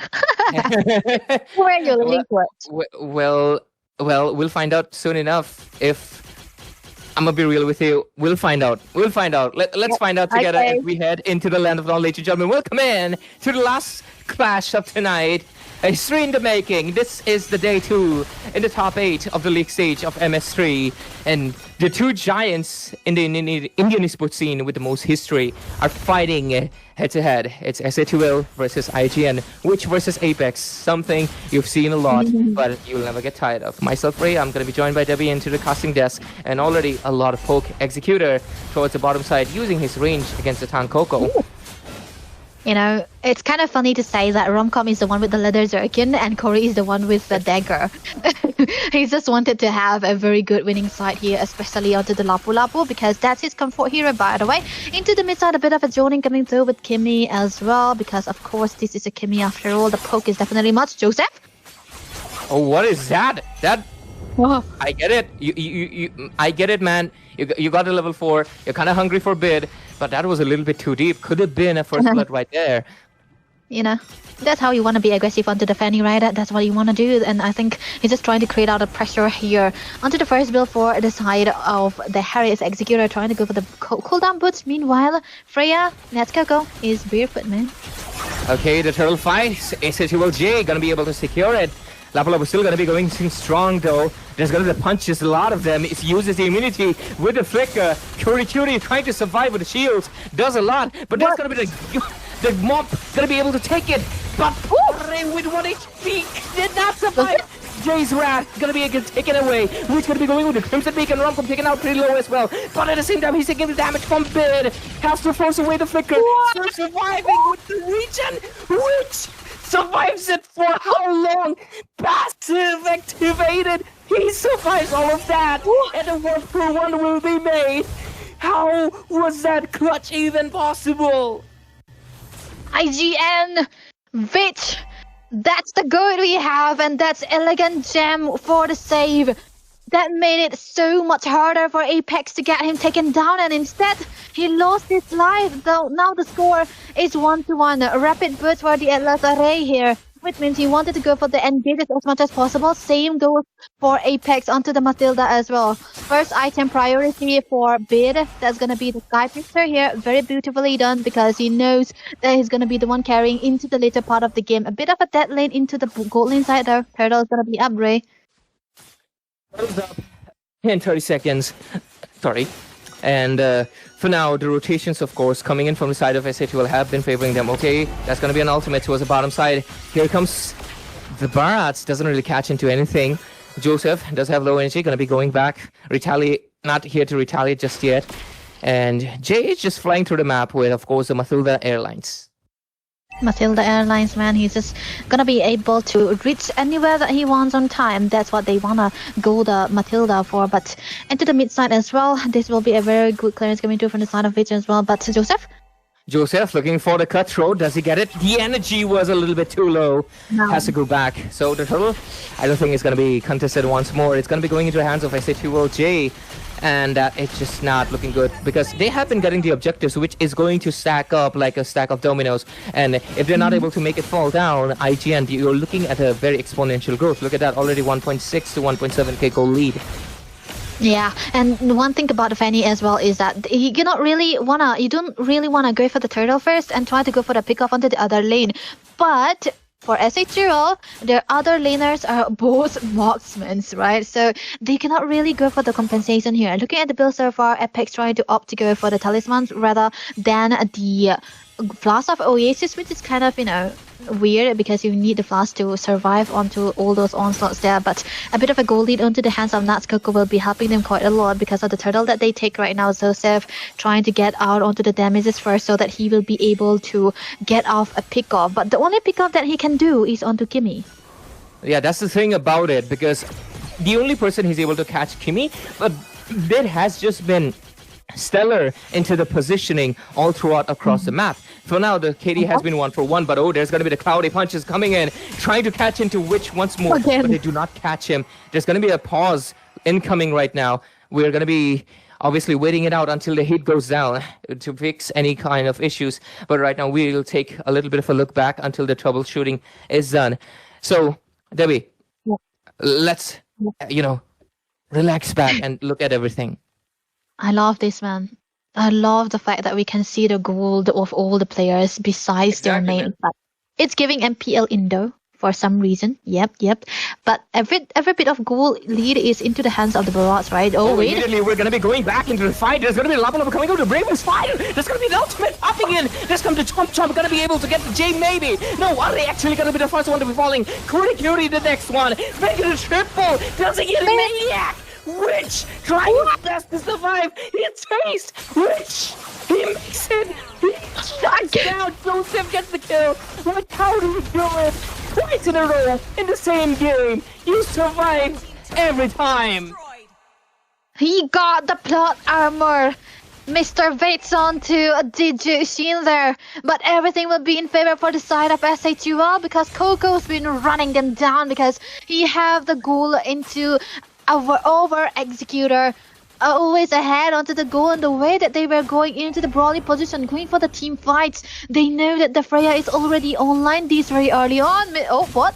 Who are you leaning well, towards? we'll find out soon enough. If I'm gonna be real with you, we'll find out. We'll find out. Let's find out together Okay. as we head into the land of knowledge, ladies and gentlemen. Welcome in to the last clash of tonight. A history in the making. This is the day 2 in the top 8 of the league stage of MS3, and the two giants in the Indian esports scene with the most history are fighting head to head. It's S8UL versus IGN, which versus Apex, something you've seen a lot, but you'll never get tired of. Myself, Ray, I'm going to be joined by Debbie into the casting desk, and already a lot of poke executor towards the bottom side using his range against the tank Coco. You know, it's kind of funny to say that Romcom is the one with the leather jerkin and Corey is the one with the dagger. He just wanted to have a very good winning side here, especially onto the Lapu Lapu, because that's his comfort hero, by the way. Into the mid side, a bit of a zoning coming through with Kimmy as well, because of course this is a Kimmy after all. The poke is definitely much. Joseph? Oh, what is that? Whoa. I get it. I get it, man. You got a level 4. You're kind of hungry for bid, but that was a little bit too deep. Could have been a first blood right there. You know, that's how you want to be aggressive onto the Fanny, right? That's what you want to do. And I think he's just trying to create out a pressure here onto the first build for the side of the Harris Executor, trying to go for the cooldown boots. Meanwhile, Freya, let's go, is barefoot, man. Okay, the turtle fights. S8UL J gonna be able to secure it. Lapu Lapu still gonna be going strong though. There's gonna be the punches, a lot of them. It uses the immunity with the flicker. Curie trying to survive with the shields. Does a lot, but that's gonna be the mob gonna be able to take it. But Ray with 1 HP did not survive. Jay's Wrath gonna be taken away. Who's gonna be going with the Crimson Beacon? Romcom taken out pretty low as well. But at the same time, he's taking the damage from Bid. Has to force away the flicker. Still surviving with the region, which survives it for how long? Passive activated. He survives all of that, and a 1-for-1 will be made. How was that clutch even possible? IGN, bitch, that's the goal we have, and that's elegant gem for the save. That made it so much harder for Apex to get him taken down, and instead he lost his life. Though now the score is 1-1. A rapid burst for the Atlas Array here, which means he wanted to go for the engages as much as possible. Same goes for Apex onto the Matilda as well. First item priority for Bid. That's gonna be the Sky Picture here. Very beautifully done, because he knows that he's gonna be the one carrying into the later part of the game. A bit of a dead lane into the gold lane side though. Turtle is gonna be up, Ray. Turtle's up in 30 seconds. Sorry. And for now, the rotations, of course, coming in from the side of S8UL have been favoring them. Okay, that's going to be an ultimate towards the bottom side. Here comes the Barats. Doesn't really catch into anything. Joseph does have low energy. Going to be going back. Retaliate. Not here to retaliate just yet. And Jay is just flying through the map with, of course, the Matilda Airlines. Matilda Airlines, man, he's just gonna be able to reach anywhere that he wants on time. That's what they wanna go the Matilda for. But into the mid side as well, this will be a very good clearance coming through from the side of Vision as well. But Joseph looking for the cutthroat. Does he get it? The energy was a little bit too low. No. Has to go back. So the turtle, I don't think it's going to be contested once more. It's going to be going into the hands of S8UL J. And it's just not looking good, because they have been getting the objectives, which is going to stack up like a stack of dominoes. And if they're not able to make it fall down, IGN, you're looking at a very exponential growth. Look at that, already 1.6 to 1.7k goal lead. yeah, and one thing about the Fanny as well is that you don't really wanna go for the turtle first and try to go for the pick off onto the other lane. But for S8UL, their other laners are both marksmen, right? So they cannot really go for the compensation here. Looking at the build so far, Apex trying to opt to go for the talismans rather than the Flask of Oasis, which is kind of, weird, because you need the Flask to survive onto all those onslaughts there. But a bit of a goal lead onto the hands of Nats Coco will be helping them quite a lot, because of the turtle that they take right now. Joseph trying to get out onto the damages first, so that he will be able to get off a pick off. But the only pick off that he can do is onto Kimmy. Yeah, that's the thing about it, because the only person he's able to catch Kimmy, but that has just been stellar into the positioning all throughout across the map. For now, the KD has been 1-for-1, but there's going to be the cloudy punches coming in, trying to catch into Witch once more, but they do not catch him. There's going to be a pause incoming right now. We're going to be obviously waiting it out until the heat goes down to fix any kind of issues. But right now we'll take a little bit of a look back until the troubleshooting is done. So, Debbie, let's, relax back and look at everything. I love this, man. I love the fact that we can see the gold of all the players besides their name. It's giving MPL Indo for some reason. Yep. But every bit of gold lead is into the hands of the Barats, right? Oh, wait. Immediately we're going to be going back into the fight. There's going to be a Lava coming out to Braven's fight. There's going to be the ultimate popping in. There's going to be Chomp going to be able to get the J maybe. No, are they actually going to be the first one to be falling? Cutie the next one. Making a triple. Does he get a maniac? Which trying his best to survive. It's faced. Which he makes it. He shuts down. Joseph gets the kill. What? How do you do it? Twice in a row in the same game. You survive every time. He got the plot armor. Mr. Bates on to DJ Sheen there, but everything will be in favor for the side of S8UL because Coco's been running them down because he have the goal into our over executor. Always ahead onto the goal, and the way that they were going into the brawly position, going for the team fights, they know that the Freya is already online this very early on. Oh, what?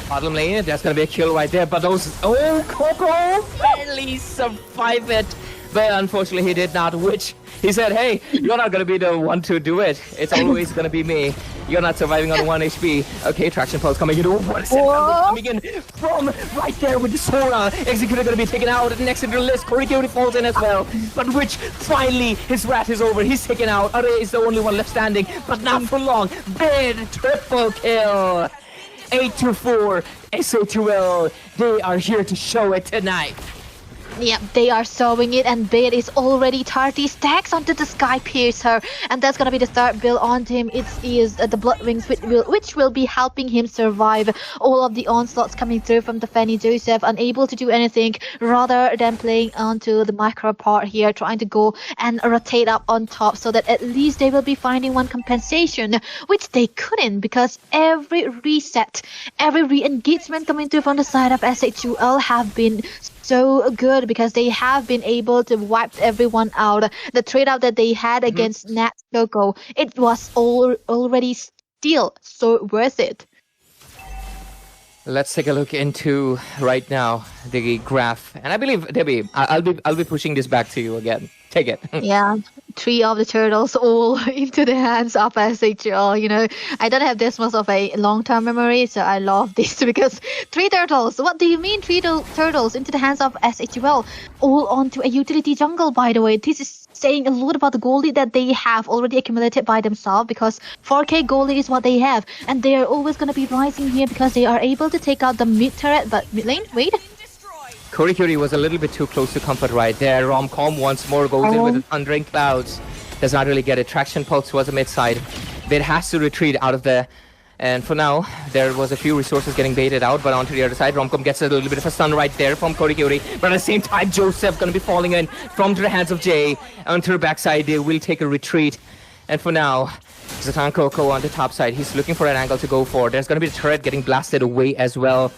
Bottom lane, there's gonna be a kill right there, but Coco barely survived it. But unfortunately he did not, which he said, hey, you're not gonna be the one to do it. It's always gonna be me. You're not surviving on 1 HP. Okay, Traction Pulse coming in. Oh, what is that coming in from right there with the Sora. Executor gonna be taken out. Next in the list, Cutie falls in as well. But which finally his wrath is over. He's taken out. Are is the only one left standing, but not for long. Big triple kill. 8-4, S8UL. They are here to show it tonight. Yep, they are showing it, and Bait is already 30 stacks onto the Sky Piercer, and that's gonna be the third build on him. It is the Blood Wings, which will be helping him survive all of the onslaughts coming through from the Fanny Joseph, unable to do anything rather than playing onto the micro part here, trying to go and rotate up on top so that at least they will be finding one compensation, which they couldn't because every reset, every re-engagement coming through from the side of S8UL have been so good because they have been able to wipe everyone out. The trade out that they had against Nat Coco, it was already still so worth it. Let's take a look into right now the graph, and I believe Debbie, I'll be pushing this back to you again. Take it. Yeah, 3 of the turtles all into the hands of S8UL. You know, I don't have this much of a long-term memory, so I love this because 3 turtles. What do you mean 3 turtles into the hands of S8UL? All onto a utility jungle, by the way. This is saying a lot about the goalie that they have already accumulated by themselves because 4k goalie is what they have, and they are always going to be rising here because they are able to take out the mid turret. But mid lane, wait. Cutie was a little bit too close to comfort right there. Romcom once more goes in with the Thundering Clouds. Does not really get it. Traction Pulse was a mid side. It has to retreat out of there. And for now, there was a few resources getting baited out, but onto the other side, Romcom gets a little bit of a stun right there from Cutie. But at the same time, Joseph gonna be falling in from the hands of Jay. Onto the backside, they will take a retreat. And for now, Zatan Coco on the top side. He's looking for an angle to go for. There's gonna be the turret getting blasted away as well.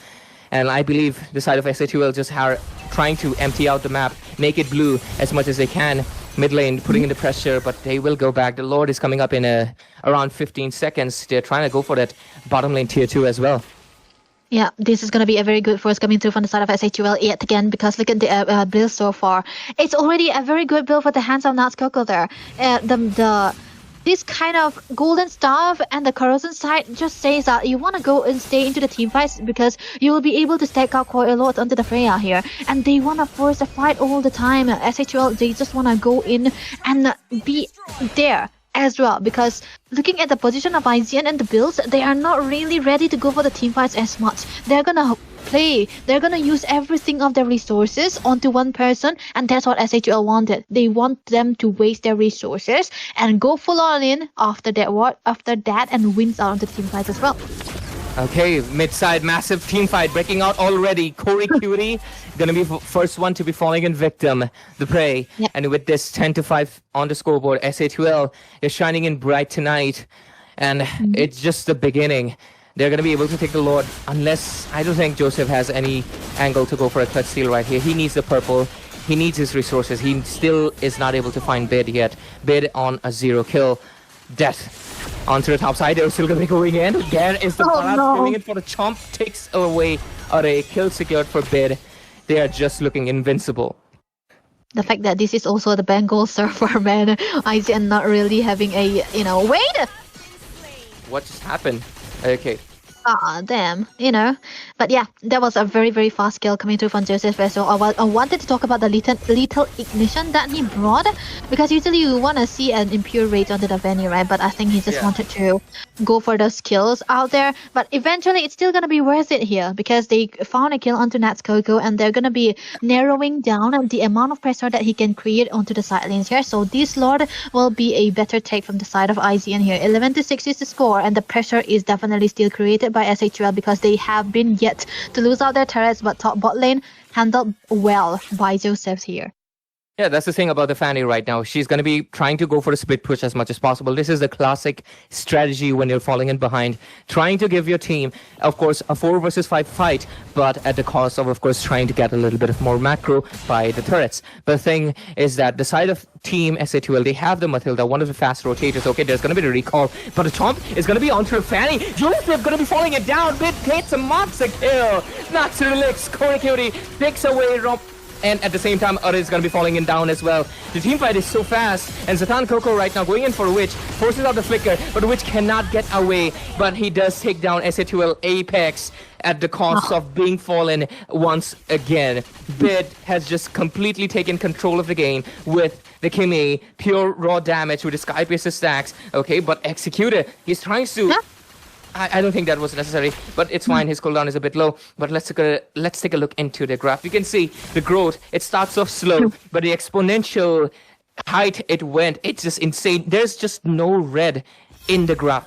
And I believe the side of S8UL just are trying to empty out the map, make it blue as much as they can. Mid lane putting in the pressure, but they will go back. The Lord is coming up in around 15 seconds. They're trying to go for that bottom lane tier 2 as well. Yeah, this is going to be a very good force coming through from the side of S8UL yet again because look at the build so far. It's already a very good build for the hands of Nats Coco there. This kind of golden stuff and the corrosion side just says that you want to go and stay into the team fights because you will be able to stack out quite a lot onto the Freya here, and they want to force the fight all the time. S8UL, they just want to go in and be there as well because looking at the position of IGN and the builds, they are not really ready to go for the team fights as much. They're gonna use everything of their resources onto one person, and that's what S8UL wanted. They want them to waste their resources and go full on in after that and wins out onto the team fights as well. Okay, mid-side massive team fight breaking out already. Cutie gonna be first one to be falling in victim, the prey. Yep. And with this 10-5 on the scoreboard, S8UL is shining in bright tonight, and it's just the beginning. They're going to be able to take the Lord unless I don't think Joseph has any angle to go for a clutch steal right here. He needs the purple. he needs his resources. He still is not able to find Bid yet. Bid on a 0 kill. Death onto the top side. They're still going to be going in. There is the Barat going in for the chomp. Takes away a kill secured for Bid. They are just looking invincible. The fact that this is also the Bengal server, man. IGN not really having a, wait! What just happened? Okay. Ah, damn, But yeah, that was a very, very fast kill coming through from Joseph as well. I wanted to talk about the lethal ignition that he brought, because usually you want to see an impure rage onto the venue, right? But I think he just wanted to go for those kills out there. But eventually, it's still going to be worth it here, because they found a kill onto Nats Coco, and they're going to be narrowing down the amount of pressure that he can create onto the side lanes here. So this Lord will be a better take from the side of IGN here. 11-6 is the score, and the pressure is definitely still created by S8UL, because they have been yet to lose out their turrets, but top bot lane handled well by Joseph here. Yeah, that's the thing about the Fanny right now. She's going to be trying to go for a split push as much as possible. This is the classic strategy when you're falling in behind. Trying to give your team, of course, a 4 versus 5 fight, but at the cost of course, trying to get a little bit of more macro by the turrets. But the thing is that the side of Team S8UL, they have the Matilda, one of the fast rotators. Okay, there's going to be the recall, but the chomp is going to be onto a Fanny. Joseph going to be falling it down. Bit hits a monster kill. Not to the licks. Corey Cutie takes away Romp. And at the same time, Ura is going to be falling in down as well. The team fight is so fast. And Zatan Coco right now going in for Witch. Forces out the flicker, but Witch cannot get away. But he does take down S8UL Apex at the cost of being fallen once again. Bid has just completely taken control of the game with the Kimmy. Pure raw damage with the Sky Piercer stacks. Okay, but Executor, he's trying to... I don't think that was necessary, but it's fine. His cooldown is a bit low. But let's take a look into the graph. You can see the growth. It starts off slow, but the exponential height it went, it's just insane. There's just no red in the graph.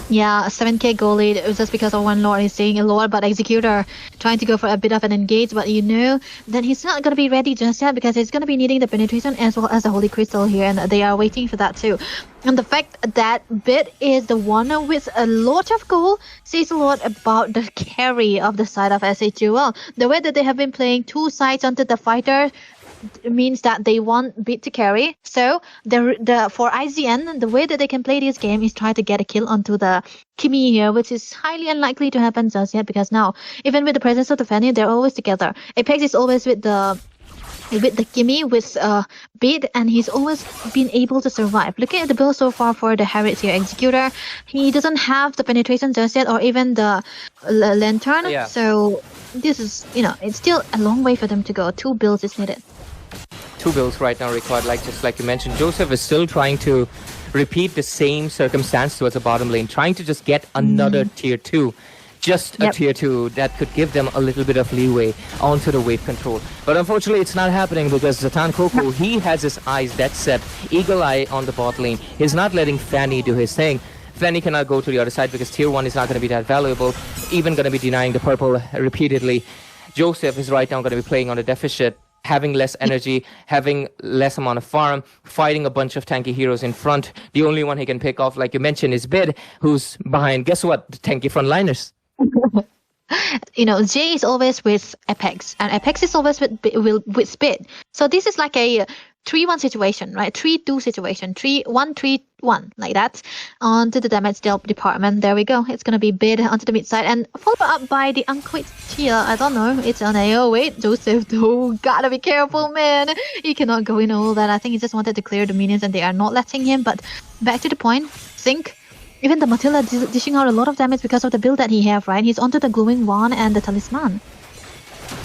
Yeah, 7k goal lead. It was just because of one Lord is staying in lower, but Executor trying to go for a bit of an engage, but then he's not going to be ready just yet, because he's going to be needing the penetration as well as the Holy Crystal here, and they are waiting for that too. And the fact that Bit is the one with a lot of goal says a lot about the carry of the side of S8UL. The way that they have been playing two sides onto the fighter means that they want Bit to carry. So for IGN, the way that they can play this game is try to get a kill onto the Kimmy here, which is highly unlikely to happen just yet, because now, even with the presence of the Fanny, they're always together. Apex is always with the Kimmy with Bit, and he's always been able to survive. Looking at the build so far for the Harriet here, Executor, he doesn't have the penetration just yet, or even the lantern. Yeah. So this is, it's still a long way for them to go. 2 builds is needed. 2 builds right now required, just like you mentioned. Joseph is still trying to repeat the same circumstance towards the bottom lane, trying to just get another tier 2. Just a tier 2 that could give them a little bit of leeway onto the wave control. But unfortunately, it's not happening, because Zatan Coco, he has his eyes dead set, eagle eye on the bot lane. He's not letting Fanny do his thing. Fanny cannot go to the other side because tier 1 is not going to be that valuable, even going to be denying the purple repeatedly. Joseph is right now going to be playing on a deficit, having less energy, having less amount of farm, fighting a bunch of tanky heroes in front. The only one he can pick off, like you mentioned, is Bid, who's behind, guess what, the tanky frontliners. Jay is always with Apex, and Apex is always with Spit. So this is like a 3-1 situation, right? 3-2 situation, 3-1, like that. Onto the damage dealt department. There we go. It's gonna be Bid onto the mid side, and followed up by the unquit tier. I don't know. It's an AO. Wait, Joseph, though, gotta be careful, man. He cannot go in all that. I think he just wanted to clear the minions, and they are not letting him. But back to the point, Sync. Even the Matilda dishing out a lot of damage because of the build that he have, right? He's onto the glowing wand and the talisman.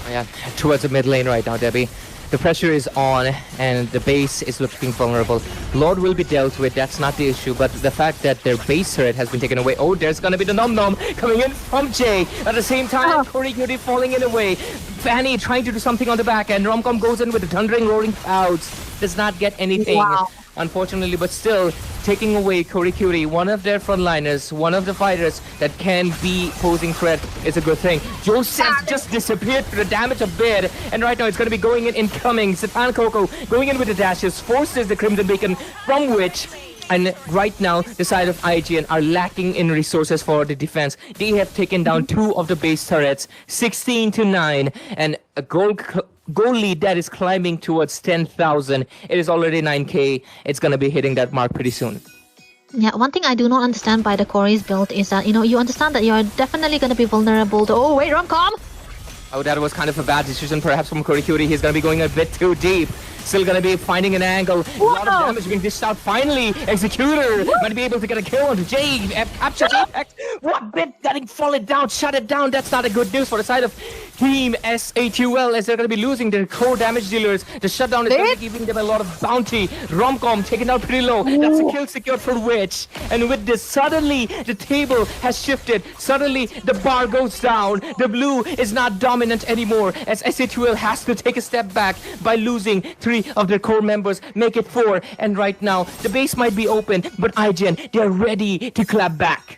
Yeah, towards the mid lane right now, Debbie. The pressure is on, and the base is looking vulnerable. Lord will be dealt with, that's not the issue, but the fact that their base turret has been taken away. Oh, there's gonna be the Nom Nom coming in from Jay. At the same time, Corey Cutie falling in away. Fanny trying to do something on the back end. Romcom goes in with the thundering, roaring clouds. Does not get anything, unfortunately, but still taking away Corey Cutie, one of their frontliners, one of the fighters that can be posing threat is a good thing. Joseph just disappeared through the damage of Bid, and right now it's going to be going in incoming. Zatan Coco going in with the dashes, forces the Crimson Beacon, from which, and right now the side of IGN are lacking in resources for the defense. They have taken down 2 of the base turrets, 16-9, and a goal lead that is climbing towards 10,000. It is already 9k. It's going to be hitting that mark pretty soon. Yeah, one thing I do not understand by the Corey's build is that, you understand that you're definitely going to be vulnerable to... Oh, wait, Romcom! Oh, that was kind of a bad decision perhaps from Curry Cutie. He's going to be going a bit too deep. Still going to be finding an angle. A lot of damage being dished out. Finally, Executor might be able to get a kill onto Jay. Capture Apex. What bit getting fallen down. Shut it down. That's not a good news for the side of Team S8UL, as they're going to be losing their core damage dealers. The shutdown is going to be giving them a lot of bounty. Romcom taken out pretty low. That's a kill secured for Witch. And with this, suddenly the table has shifted. Suddenly the bar goes down. The blue is not dominant anymore, as S8UL has to take a step back by losing 3 of their core members, make it 4. And right now, the base might be open, but IGN, they're ready to clap back.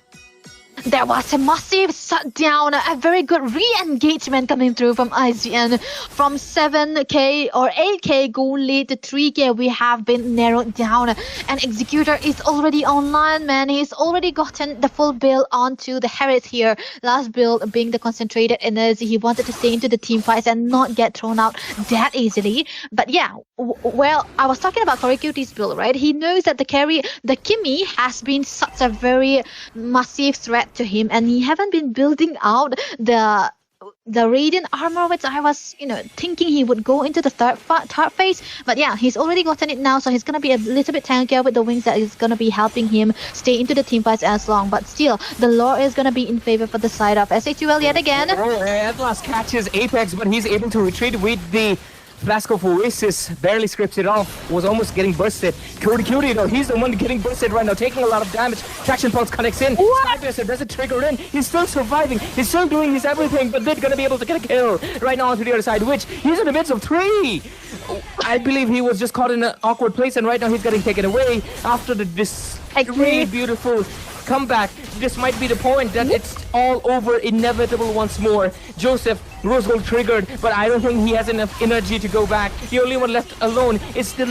There was a massive shutdown, a very good re-engagement coming through from IGN. From 7k or 8k goal lead to 3k, we have been narrowed down. And Executor is already online, man. He's already gotten the full build onto the Harris here. Last build being the concentrated energy. He wanted to stay into the team fights and not get thrown out that easily. But yeah, well, I was talking about Corey Cutie's build, right? He knows that the Kimmy has been such a very massive threat to him, and he haven't been building out the radiant armor, which I was thinking he would go into the third phase. But yeah, he's already gotten it now, so he's gonna be a little bit tankier with the wings that is gonna be helping him stay into the team fights as long. But still, the lore is gonna be in favor for the side of S8UL yet again. Atlas catches Apex, but he's able to retreat with the Flask of Oasis. Barely scripts it off, was almost getting bursted. Cutie though, he's the one getting bursted right now, taking a lot of damage. Traction Pulse connects in. Skybuster doesn't trigger in. He's still surviving. He's still doing his everything, but they're gonna be able to get a kill right now onto the other side, which he's in the midst of 3. I believe he was just caught in an awkward place, and right now he's getting taken away after this really beautiful comeback. This might be the point that it's all over, inevitable once more. Joseph, Rose Gold triggered, but I don't think he has enough energy to go back. The only one left alone is the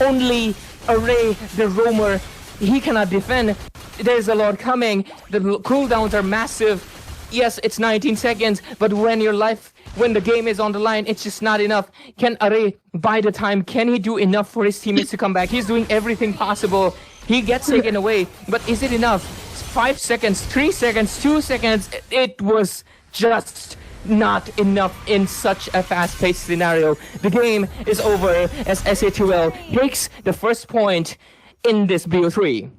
only Array, the roamer. He cannot defend. There's a lot coming. The cooldowns are massive. Yes, it's 19 seconds, but when the game is on the line, it's just not enough. Can Array buy the time? Can he do enough for his teammates to come back? He's doing everything possible. He gets taken away, but is it enough? 5 seconds, 3 seconds, 2 seconds. It was just not enough in such a fast-paced scenario. The game is over as S8UL takes the first point in this BO3.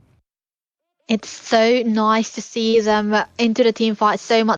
It's so nice to see them into the team fight so much